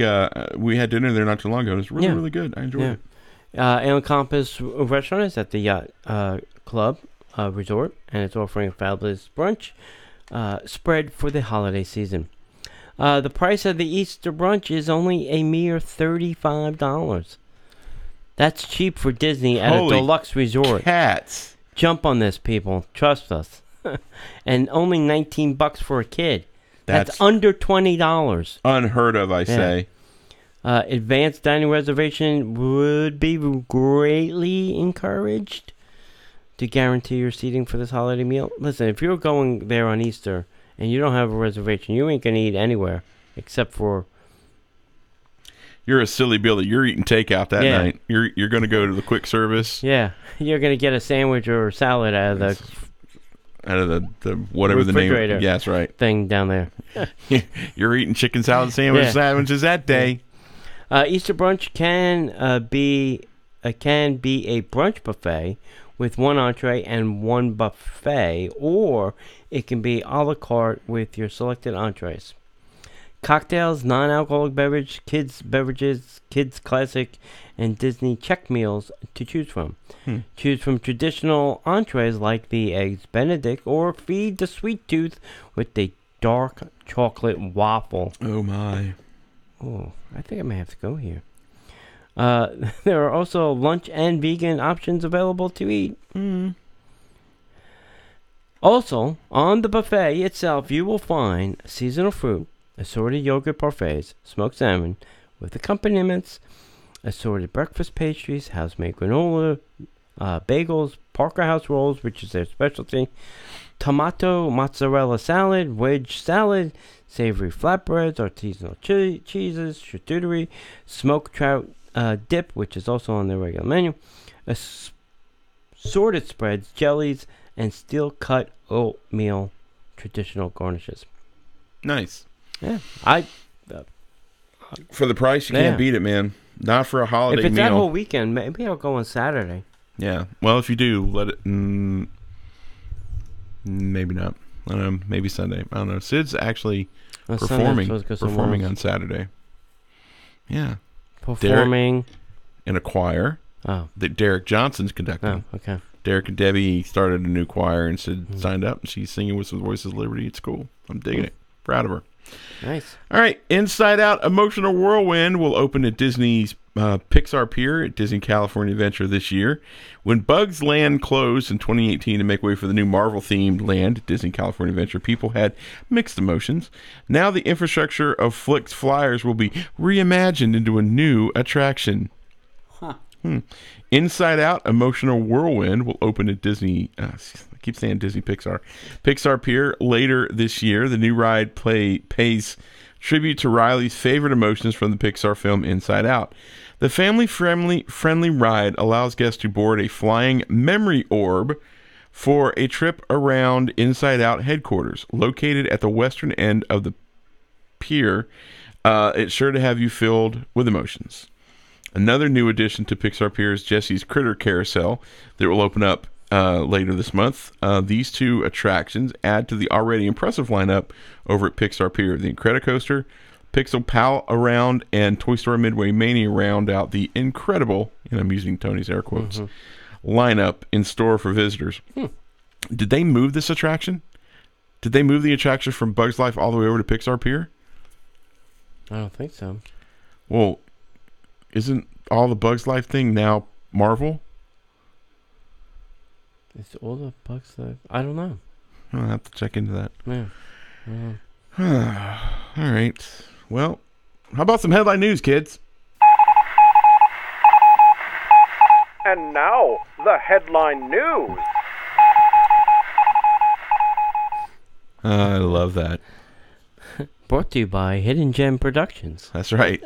we had dinner there not too long ago. It was really, really good. I enjoyed it. Ale and Compass Restaurant is at the Yacht Club Resort, and it's offering a fabulous brunch spread for the holiday season. The price of the Easter brunch is only a mere $35. That's cheap for Disney at Holy a deluxe resort. Cats. Jump on this, people. Trust us. And only $19 for a kid. That's under $20. Unheard of, I say. Advanced dining reservation would be greatly encouraged to guarantee your seating for this holiday meal. Listen, if you're going there on Easter and you don't have a reservation, you ain't going to eat anywhere except for... You're a silly Billy. You're eating takeout that night. You're going to go to the quick service. Yeah, you're going to get a sandwich or a salad out of the whatever the name. Refrigerator Yeah, that's right. Thing down there. You're eating chicken salad sandwiches that day. Easter brunch can be a brunch buffet with one entree and one buffet, or it can be a la carte with your selected entrees. Cocktails, non-alcoholic beverage, kids beverages, kids classic, and Disney check meals to choose from. Choose from traditional entrees like the Eggs Benedict, or feed the sweet tooth with the dark chocolate waffle. Oh my. Oh, I think I may have to go here. There are also lunch and vegan options available to eat. Also, on the buffet itself, you will find seasonal fruit, assorted yogurt parfaits, smoked salmon with accompaniments, assorted breakfast pastries, house-made granola, bagels, Parker House rolls, which is their specialty, tomato mozzarella salad, wedge salad, savory flatbreads, artisanal cheeses, charcuterie, smoked trout dip, which is also on their regular menu, assorted spreads, jellies, and steel-cut oatmeal traditional garnishes. Nice. Yeah, for the price, you can't beat it, man. Not for a holiday meal. If it's that whole weekend, maybe I'll go on Saturday. Yeah. Well, if you do, let it... maybe not. I don't know. Maybe Sunday. I don't know. Sid's actually performing on Saturday. Yeah. Performing. In a choir that Derek Johnson's conducting. Oh, okay. Derek and Debbie started a new choir and Sid signed up, and she's singing with the Voices of Liberty. It's cool. I'm digging it. Proud of her. Nice. All right. Inside Out Emotional Whirlwind will open at Disney's Pixar Pier at Disney California Adventure this year. When Bugs Land closed in 2018 to make way for the new Marvel-themed land at Disney California Adventure, people had mixed emotions. Now the infrastructure of Flix Flyers will be reimagined into a new attraction. Inside Out Emotional Whirlwind will open at Disney... I keep saying Disney Pixar Pier later this year. The new ride pays tribute to Riley's favorite emotions from the Pixar film Inside Out. The family-friendly ride allows guests to board a flying memory orb for a trip around Inside Out headquarters, located at the western end of the pier. It's sure to have you filled with emotions. Another new addition to Pixar Pier is Jesse's Critter Carousel that will open up later this month. These two attractions add to the already impressive lineup over at Pixar Pier. The Incredicoaster, Pixel Pal Around, and Toy Story Midway Mania round out the incredible, and I'm using Tony's air quotes, lineup in store for visitors. Did they move this attraction? Did they move the attraction from Bugs Life all the way over to Pixar Pier? I don't think so. Well, isn't all the Bugs Life thing now Marvel? It's all the Bugs Life. I don't know. I'll have to check into that. Yeah. All right. Well, how about some headline news, kids? And now, the headline news. I love that. Brought to you by Hidden Gem Productions. That's right.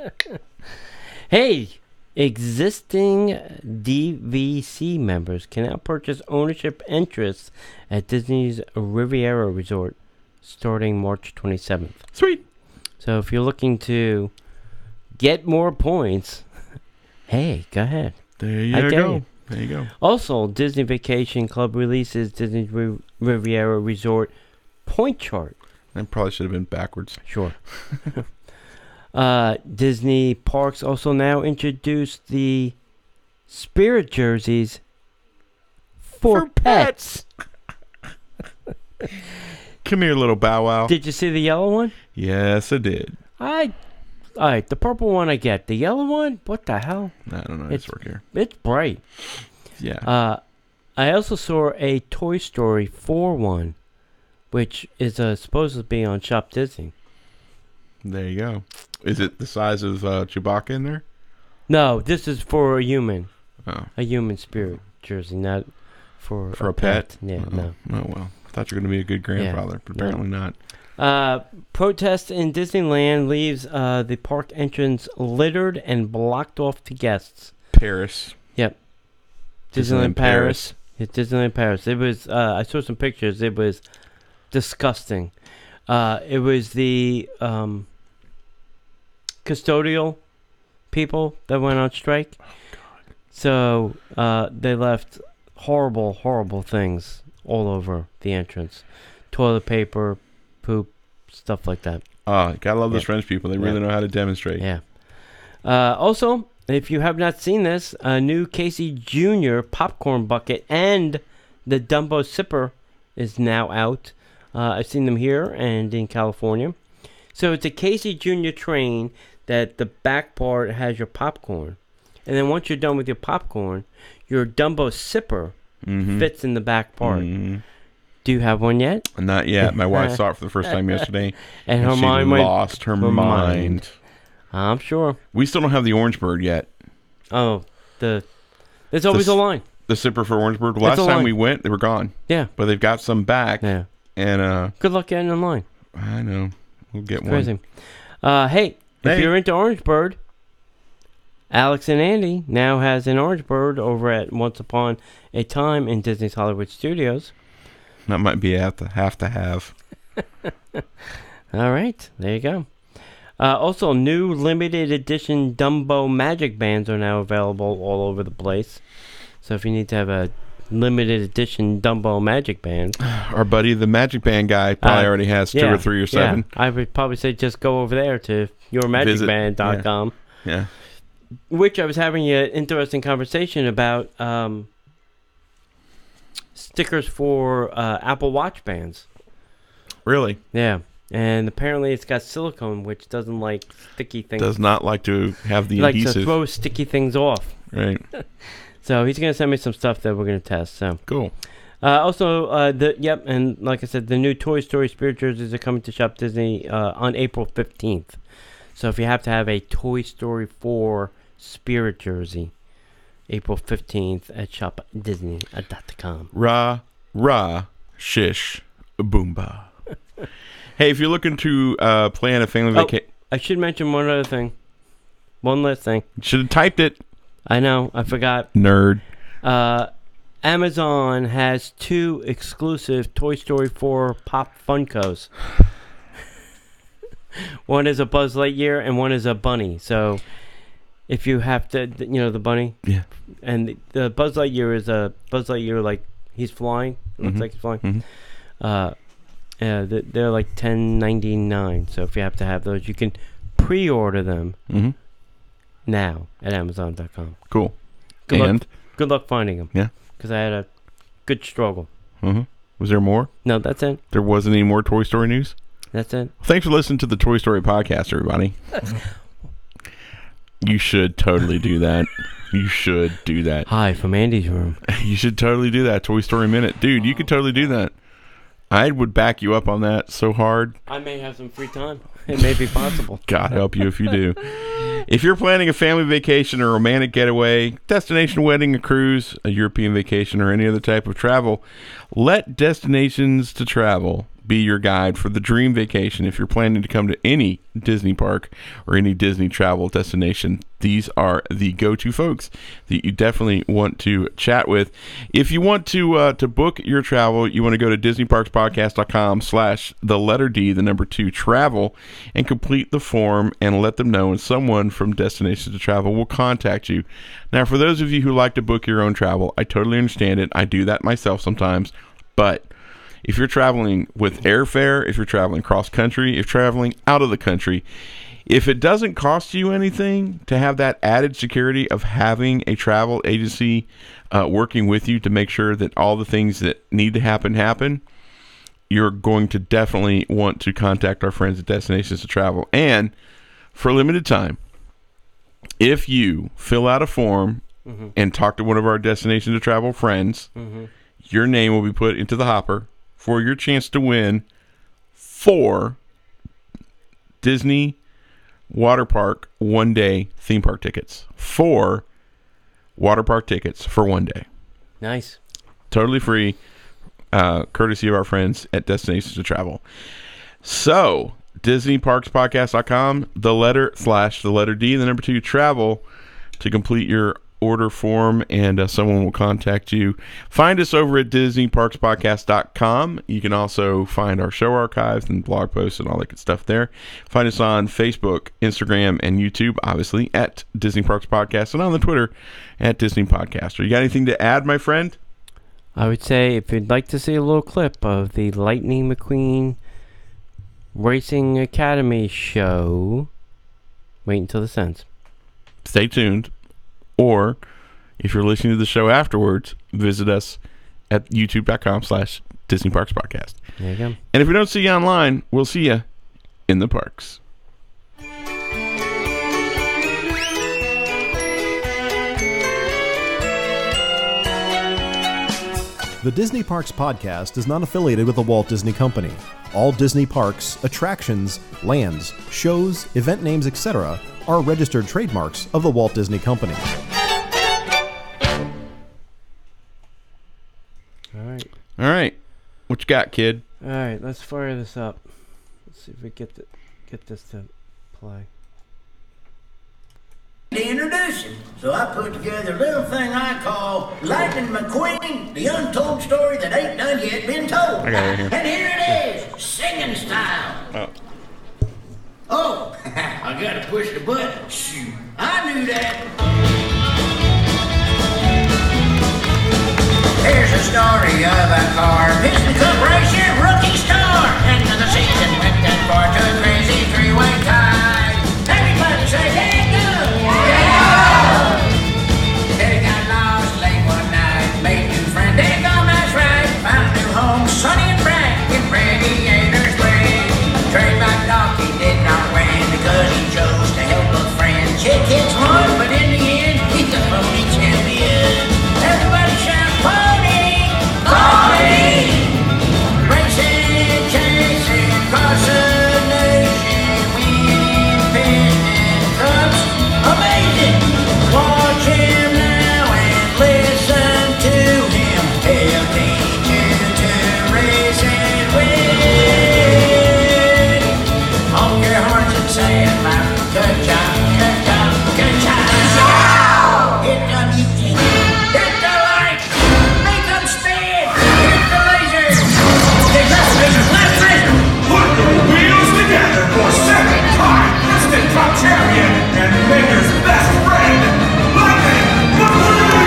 Hey, existing DVC members can now purchase ownership interests at Disney's Riviera Resort starting March 27th. Sweet. So if you're looking to get more points, hey, go ahead. There I you dare go. you. There you go. Also, Disney Vacation Club releases Disney Riviera Resort point chart. That probably should have been backwards. Sure. Disney Parks also now introduced the Spirit jerseys for pets. Come here, little Bow Wow. Did you see the yellow one? Yes, I did. All right, the purple one I get. The yellow one? What the hell? I don't know. It's work here. It's bright. Yeah. I also saw a Toy Story 4 one, which is supposed to be on Shop Disney. There you go. Is it the size of Chewbacca in there? No, this is for a human. Oh. A human spirit jersey, not for a pet? Yeah, Oh. no. Oh, well. I thought you were going to be a good grandfather, but apparently not. Protest in Disneyland leaves the park entrance littered and blocked off to guests. Paris. Yep. Disneyland Paris. Yeah, Disneyland Paris. It was, I saw some pictures. It was disgusting. It was the custodial people that went on strike. Oh, God. So they left horrible, horrible things all over the entrance. Toilet paper, poop, stuff like that. Gotta love those Yeah. French people. They really know how to demonstrate. Yeah. Also, if you have not seen this, a new Casey Jr. popcorn bucket and the Dumbo Sipper is now out. I've seen them here and in California. So it's a Casey Jr. train that the back part has your popcorn. And then once you're done with your popcorn, your Dumbo Sipper fits in the back part. Mm-hmm. Do you have one yet? Not yet. My wife saw it for the first time yesterday. And her she mind went... lost her mind. I'm sure. We still don't have the Orange Bird yet. Oh, there's always a line. The Sipper for Orange Bird. Last a time line. we went, they were gone. Yeah. But they've got some back. Yeah. And Good luck getting in line. I know. We'll get one. Crazy. Hey, if you're into Orange Bird, Alex and Andy now has an Orange Bird over at Once Upon a Time in Disney's Hollywood Studios. That might be have to have. All right, there you go. Also, new limited edition Dumbo Magic Bands are now available all over the place. So if you need to have a limited edition Dumbo Magic Band, Our buddy, the Magic Band guy, probably already has 2 or 3 or 7. Yeah, I would probably say just go over there to yourmagicband.com. Yeah. Which I was having an interesting conversation about stickers for Apple Watch bands. Really? Yeah. And apparently it's got silicone, which doesn't like sticky things. Does not like to have the likes adhesive. to throw sticky things off. Right. So he's going to send me some stuff that we're going to test. So Cool. Also, and like I said, the new Toy Story Spirit jerseys are coming to Shop Disney on April 15th. So if you have to have a Toy Story 4 Spirit jersey, April 15th at shopdisney.com. Rah, shish, boomba. Hey, if you're looking to plan a family vacation... I should mention one other thing. One last thing. Should have typed it. I know, I forgot. Nerd. Amazon has 2 exclusive Toy Story 4 Pop Funkos. One is a Buzz Lightyear and one is a bunny. So if you have to, the bunny. Yeah. And the Buzz Lightyear is a Buzz Lightyear like he's flying. It looks like he's flying. They're like $10.99. So if you have to have those, you can pre-order them now at Amazon.com. Cool. Good luck finding them. Yeah. Because I had a good struggle. Was there more? No, that's it. There wasn't any more Toy Story news? That's it. Thanks for listening to the Toy Story podcast, everybody. You should totally do that. You should do that. Hi, from Andy's room. You should totally do that. Toy Story Minute. Dude, you could totally do that. I would back you up on that so hard. I may have some free time. It may be possible. God help you if you do. If you're planning a family vacation or romantic getaway, destination wedding, a cruise, a European vacation, or any other type of travel, let Destinations to Travel be your guide for the dream vacation. If you're planning to come to any Disney park or any Disney travel destination, these are the go-to folks that you definitely want to chat with. If you want to book your travel, you want to go to DisneyParksPodcast.com/D, 2 travel, and complete the form and let them know, and someone from Destinations to Travel will contact you. Now, for those of you who like to book your own travel, I totally understand it. I do that myself sometimes, but if you're traveling with airfare, if you're traveling cross-country, if you're traveling out of the country, if it doesn't cost you anything to have that added security of having a travel agency working with you to make sure that all the things that need to happen, you're going to definitely want to contact our friends at Destinations to Travel. And for a limited time, if you fill out a form and talk to one of our Destinations to Travel friends, your name will be put into the hopper for your chance to win 4 Disney water park one-day theme park tickets. 4 water park tickets for one day. Nice. Totally free, courtesy of our friends at Destinations to Travel. So, DisneyParksPodcast.com, the letter D, 2 travel, to complete your order form, and someone will contact you. Find us over at DisneyParksPodcast.com. You can also find our show archives and blog posts and all that good stuff there. Find us on Facebook, Instagram, and YouTube, obviously, at Disney Parks Podcast, and on the Twitter at Disney Podcaster. You got anything to add, my friend? I would say if you'd like to see a little clip of the Lightning McQueen Racing Academy show, wait until this ends. Stay tuned. Or, if you're listening to the show afterwards, visit us at youtube.com/Disney Parks Podcast. There you go. And if we don't see you online, we'll see you in the parks. The Disney Parks Podcast is not affiliated with the Walt Disney Company. All Disney parks, attractions, lands, shows, event names, etc. are registered trademarks of the Walt Disney Company. All right. What you got, kid? All right, let's fire this up. Let's see if we get this to play. To introduce him, so I put together a little thing I call Lightning McQueen, the untold story that ain't done yet been told. I got it here. And here it is, singing style. Oh, I gotta push the button. Shoot, I knew that. Here's the story of a car, Piston Cup racer, rookie star. End of the season went that far to a crazy three-way tie. Everybody say, hey, go! They got lost late one night, made new friends, they gone that's right. Found a new home, sunny and bright, in Radiator's Way. Trademark dog, he did not win because he chose to help a friend. Chick hits one, but in the end, he's the pony champion. Everybody shout, pony! Pony! Racing, chasing, across the nation, winning Piston Cups. Amazing! Watch him now and listen to him. He'll teach you to race and win. Honk your horns and say it loud. Good job, good job, good job. Hit the music, hit the lights, make them spin, hit the lasers. Okay, left laser, left laser. Put the wheels together for second time Piston Cup champion and Maker's best friend, Lightning McQueen!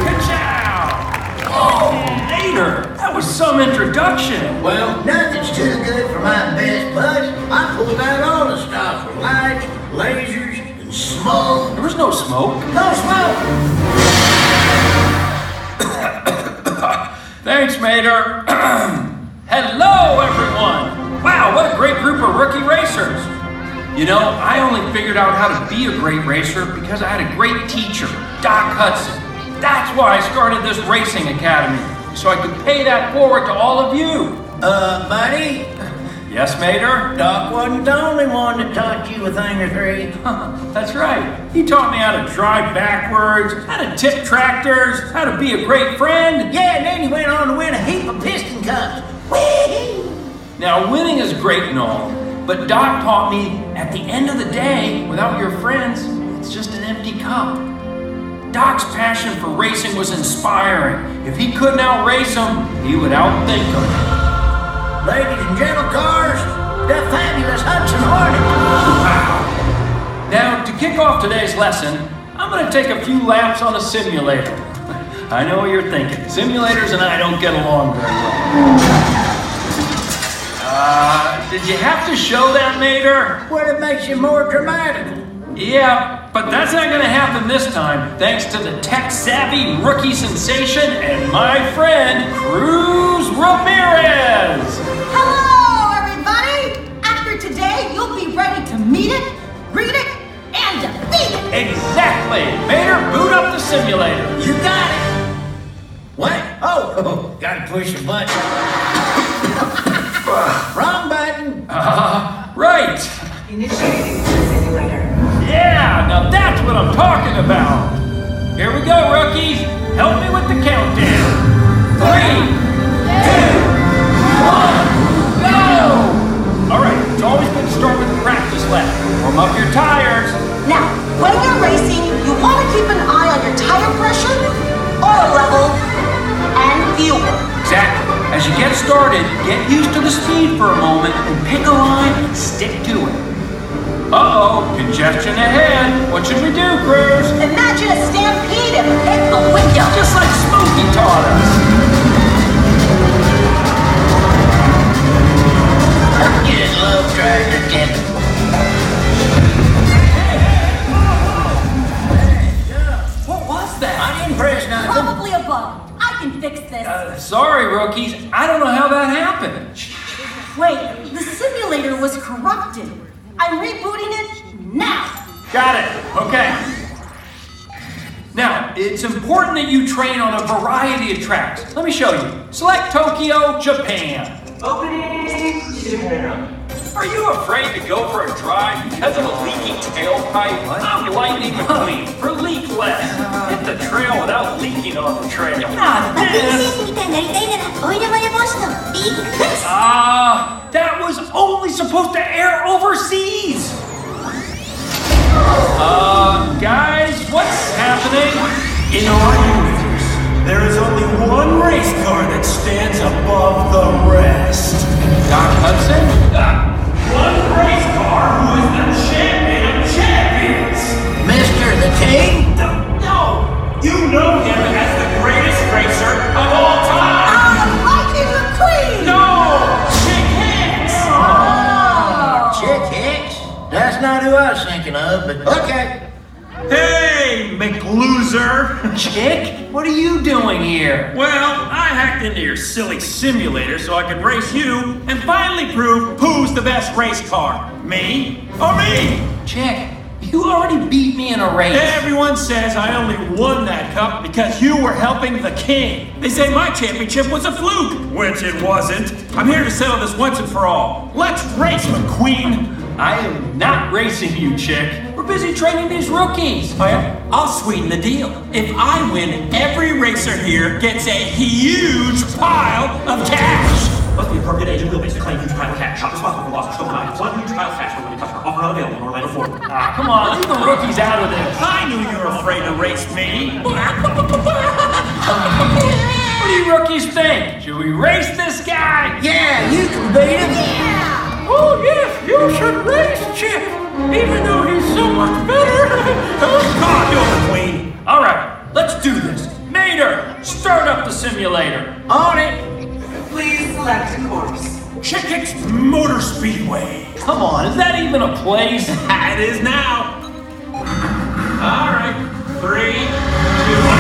Ka-chow! Oh, Mater, that was some introduction. Well, nothing's too good for my best buds. I pulled out all the stops for lights, lasers, and smoke. There was no smoke. No smoke! Thanks, Mater. Hello, everyone. Wow, what a great group of rookie racers. You know, I only figured out how to be a great racer because I had a great teacher, Doc Hudson. That's why I started this racing academy, so I could pay that forward to all of you. Buddy? Yes, Mater? Doc wasn't the only one that taught you a thing or three. That's right. He taught me how to drive backwards, how to tip tractors, how to be a great friend. Yeah, and then he went on to win a heap of piston cups. Whee! Now, winning is great and all, but Doc taught me at the end of the day, without your friends, it's just an empty cup. Doc's passion for racing was inspiring. If he couldn't outrace them, he would outthink them. Ladies and gentle cars, the fabulous Hudson Hornet. Wow. Now, to kick off today's lesson, I'm going to take a few laps on a simulator. I know what you're thinking. Simulators and I don't get along very well. Did you have to show that, Mater? Well, it makes you more dramatic. Yeah, but that's not going to happen this time, thanks to the tech-savvy rookie sensation and my friend, Cruz Ramirez. Hello, everybody! After today, you'll be ready to meet it, read it, and defeat it! Exactly! Mater, boot up the simulator. You got it. What? Oh, gotta push the button. Wrong button. Right. Initiating the simulator. Yeah, now that's what I'm talking about. Here we go, rookies. Help me with the countdown. 3, 2, 1, go! All right, it's always good to start with a practice lap. Warm up your tires. Now, when you're racing, you want to keep an eye on your tire pressure, oil level, and fuel. Exactly. As you get started, get used to the speed for a moment and pick a line and stick to it. Uh-oh, congestion ahead. What should we do, Cruz? Imagine a stampede and hit the window. Just like Smokey taught us. Just love tractor tipping. What was that? I didn't press nothing. Probably a bug. I can fix this. Sorry, rookies. I don't know how that happened. Wait, the simulator was corrupted. I'm rebooting it now. Got it. Okay. Now, it's important that you train on a variety of tracks. Let me show you. Select Tokyo, Japan. Are you afraid to go for a drive because of a leaking tailpipe? I'm Lightning McQueen for leakless. Hit the trail without leaking on the trail. Not this. That was only supposed to air overseas. Guys, what's happening? In our universe, there is only one race car that stands above the rest. Doc Hudson? One race car who is the champion of champions. Mr. the King? No, you know him as the greatest racer of all time. Lightning McQueen! No, Chick Hicks. Chick Hicks? That's not who I was thinking of, but okay. Hey, McLoser. Chick? What are you doing here? Well, I hacked into your silly simulator so I could race you and finally prove who's the best race car. Me or me? Chick, you already beat me in a race. Everyone says I only won that cup because you were helping the king. They say my championship was a fluke, which it wasn't. I'm here to settle this once and for all. Let's race, McQueen. I am not racing you, Chick. We're busy training these rookies. Oh yeah? I'll sweeten the deal. If I win, every racer here gets a huge pile of cash. Must be appropriate age and wheelbase to claim huge pile of cash. Shop responsible for loss of stolen items. One huge pile of cash for winning customer. Offer not available in Orlando, Florida. Come on, leave the rookies out of this. I knew you were afraid to race me. What do you rookies think? Should we race this guy? Yeah, you can beat him. Oh yes, you should race Chick, even though he's so much better. Come on, do it, McQueen. All right, let's do this. Mater, start up the simulator. On it. Please select a course. Chick Hicks Motor Speedway. Come on, is that even a place? It is now. All right, 3, 2, 1,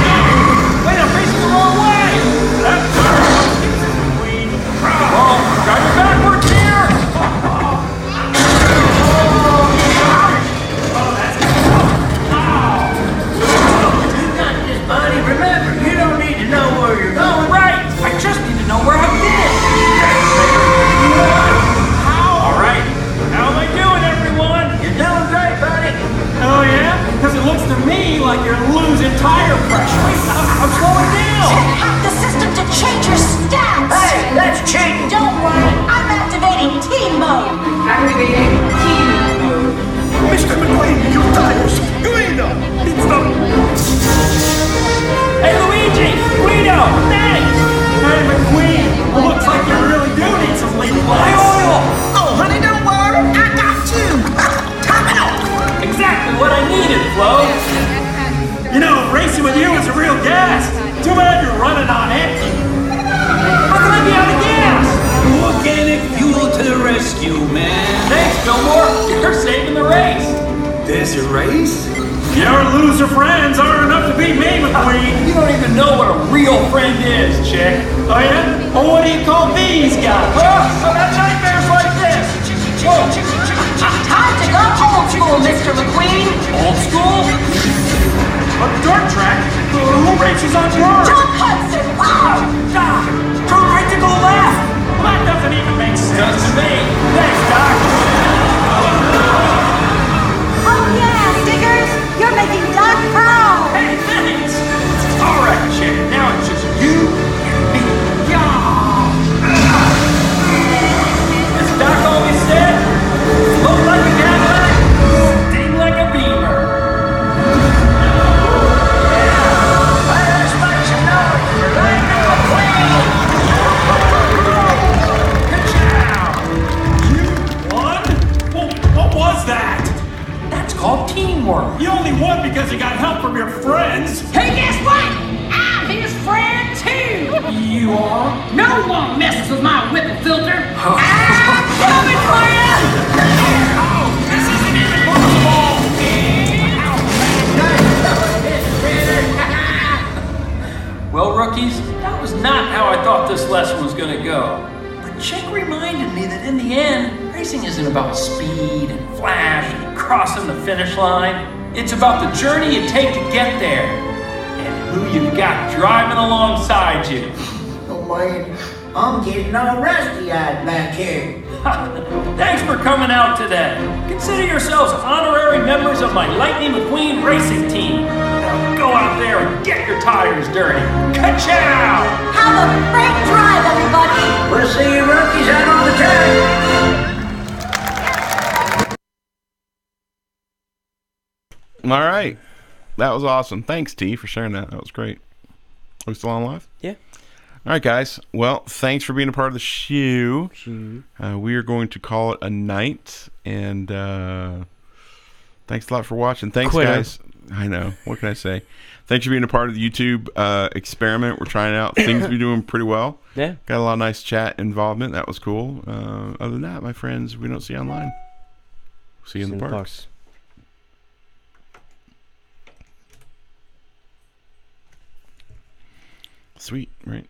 go. Wait, I'm facing the wrong way. That's right. McQueen. Oh, driving backwards here. Buddy, remember, you don't need to know where you're going. Right, I just need to know where I've been. How Luigi! Guido! Thanks! Hey, McQueen! Looks like you really do need some leaf lights. Oil! Oh, honey, don't worry. I got you. Top it off. Exactly what I needed, Flo. You know, racing with you is a real gas. Too bad you're running on empty. How can I be out of gas? Organic fuel to the rescue, man. Thanks, Fillmore. You're saving the race. There's a race? Your loser friends aren't enough to beat me, McQueen. You don't even know what a real friend is, chick. Oh, yeah? Well, what do you call these guys? How about nightmares like this? Whoa. Time to go old school, Mr. McQueen. Old school? A dirt track? Who races on dirt? John Hudson. Wow. Turn right to go left. Well, that doesn't even make sense to me. Thanks, Doc. Oh, yeah, Stickers. You're making Doc proud. Hey, thanks. All right, chick. Now it's just you and me. As Doc always said, float like a Cadillac, sting like a Beamer. Called teamwork. You only won because you got help from your friends. Hey, guess what? I'm his friend, too. You are? No one messes with my whipple filter. I'm coming for you. Oh, this isn't even possible. Well, rookies, that was not how I thought this lesson was going to go. But Chick reminded me that in the end, racing isn't about speed and flash and crossing the finish line. It's about the journey you take to get there and who you've got driving alongside you. Oh, man, I'm getting all rusty-eyed back here. Thanks for coming out today. Consider yourselves honorary members of my Lightning McQueen racing team. Now go out there and get your tires dirty. Ka-chow! Have a great drive, everybody. We'll see you rookies out on the track. All right. That was awesome. Thanks, T, for sharing that. That was great. Are we still on live? Yeah. All right, guys. Well, thanks for being a part of the show. We are going to call it a night. And thanks a lot for watching. Thanks, guys. I know. What can I say? Thanks for being a part of the YouTube experiment. We're trying out. Things are doing pretty well. Yeah. Got a lot of nice chat involvement. That was cool. Other than that, my friends, we don't see you online. See you in the parks. Sweet, right?